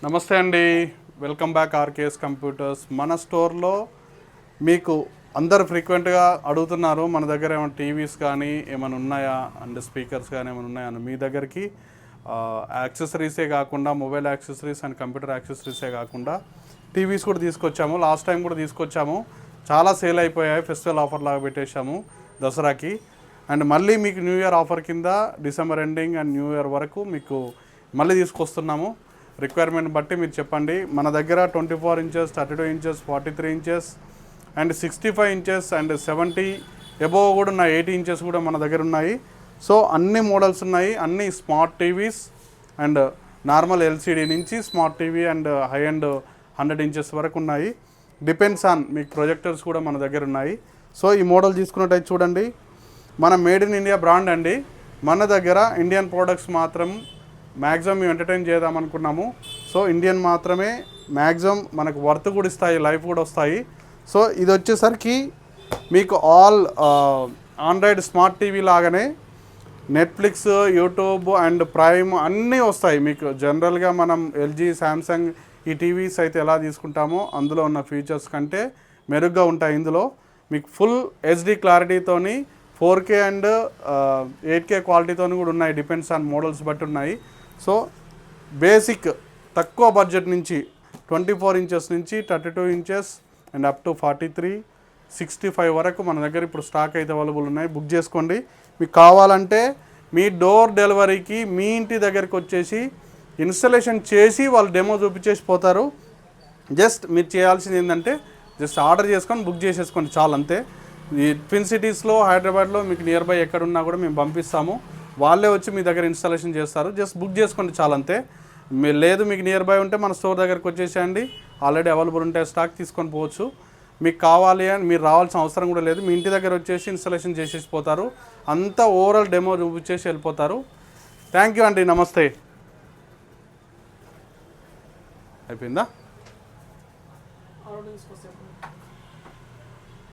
నమస్తే అండి, welcome back RKS computers. మన స్టోర్లో మీకు అందరు ఫ్రీక్వెంట్గా అడుగుతున్నారు, మన దగ్గర ఏమైనా టీవీస్ కానీ ఏమైనా ఉన్నాయా అండ్ స్పీకర్స్ కానీ ఏమైనా ఉన్నాయా అని. మీ దగ్గరికి యాక్సెసరీసే కాకుండా మొబైల్ యాక్సెసరీస్ అండ్ కంప్యూటర్ యాక్సెసరీసే కాకుండా టీవీస్ కూడా తీసుకొచ్చాము. లాస్ట్ టైం కూడా తీసుకొచ్చాము, చాలా సేల్ అయిపోయాయి. ఫెస్టివల్ ఆఫర్ లాగా పెట్టేశాము దసరాకి. అండ్ మళ్ళీ మీకు న్యూ ఇయర్ ఆఫర్ కింద December ending and new year వరకు మీకు మళ్ళీ తీసుకొస్తున్నాము. రిక్వైర్మెంట్ బట్టి మీరు చెప్పండి. మన దగ్గర 24 inches, 32 inches, 43 inches and 65 inches and 70 above కూడా ఉన్నాయి. 80 ఇంచెస్ కూడా మన దగ్గర ఉన్నాయి. సో అన్ని మోడల్స్ ఉన్నాయి. అన్ని smart TVs and normal LCD నుంచి smart TV and high and 100 inches వరకు ఉన్నాయి. డిపెండ్స్ ఆన్ మీకు ప్రొజెక్టర్స్ కూడా మన దగ్గర ఉన్నాయి. సో ఈ మోడల్ తీసుకున్నట్టయితే చూడండి, మన మేడ్ ఇన్ ఇండియా బ్రాండ్ అండి. మన దగ్గర ఇండియన్ ప్రోడక్ట్స్ మాత్రం మ్యాక్సిమం మేము ఎంటర్టైన్ చేద్దామనుకున్నాము. సో ఇండియన్ మాత్రమే మ్యాక్సిమం మనకు వర్త్ కూడా ఇస్తాయి, లైఫ్ కూడా వస్తాయి. సో ఇది వచ్చేసరికి మీకు ఆల్ ఆండ్రాయిడ్ స్మార్ట్ టీవీ లాగానే నెట్ఫ్లిక్స్, యూట్యూబ్ అండ్ ప్రైమ్ అన్నీ వస్తాయి మీకు. జనరల్గా మనం ఎల్జీ, శాంసంగ్ ఈ టీవీస్ అయితే ఎలా తీసుకుంటామో అందులో ఉన్న ఫీచర్స్ కంటే మెరుగ్గా ఉంటాయి. ఇందులో మీకు full HD క్లారిటీతోని 4K and 8K క్వాలిటీతో కూడా ఉన్నాయి. డిపెండ్స్ ఆన్ మోడల్స్ బట్టి ఉన్నాయి. సో బేసిక్ తక్కువ బడ్జెట్ నుంచి 24 ఇంచెస్ నుంచి 32 ఇంచెస్ అండ్ అప్ టు 43, 65 వరకు మన దగ్గర ఇప్పుడు స్టాక్ అయితే అవైలబుల్ ఉన్నాయి. బుక్ చేసుకోండి. మీకు కావాలంటే మీ డోర్ డెలివరీకి మీ ఇంటి దగ్గరికి వచ్చేసి ఇన్స్టలేషన్ చేసి వాళ్ళు డెమో చూపించేసి పోతారు. జస్ట్ మీరు చేయాల్సింది ఏంటంటే జస్ట్ ఆర్డర్ చేసుకొని బుక్ చేసేసుకోండి, చాలు అంతే. ఈ ట్విన్ సిటీస్లో, హైదరాబాద్లో మీకు నియర్ బై ఎక్కడున్నా కూడా మేము పంపిస్తాము. వాళ్ళే వచ్చి మీ దగ్గర ఇన్స్టాలేషన్ చేస్తారు. జస్ట్ బుక్ చేసుకోండి, చాలు అంతే. మీరు లేదు మీకు నియర్ బై ఉంటే మన స్టోర్ దగ్గరికి వచ్చేసేయండి, ఆల్రెడీ అవైలబుల్ ఉంటే స్టాక్ తీసుకొని పోవచ్చు. మీకు కావాలి అని మీరు రావాల్సిన అవసరం కూడా లేదు. మీ ఇంటి దగ్గర వచ్చేసి ఇన్స్టాలేషన్ చేసేసి పోతారు. అంతా ఓవరాల్ డెమో చూపించేసి వెళ్ళిపోతారు. థ్యాంక్ యూ అండి, నమస్తే. అయిపోయిందా?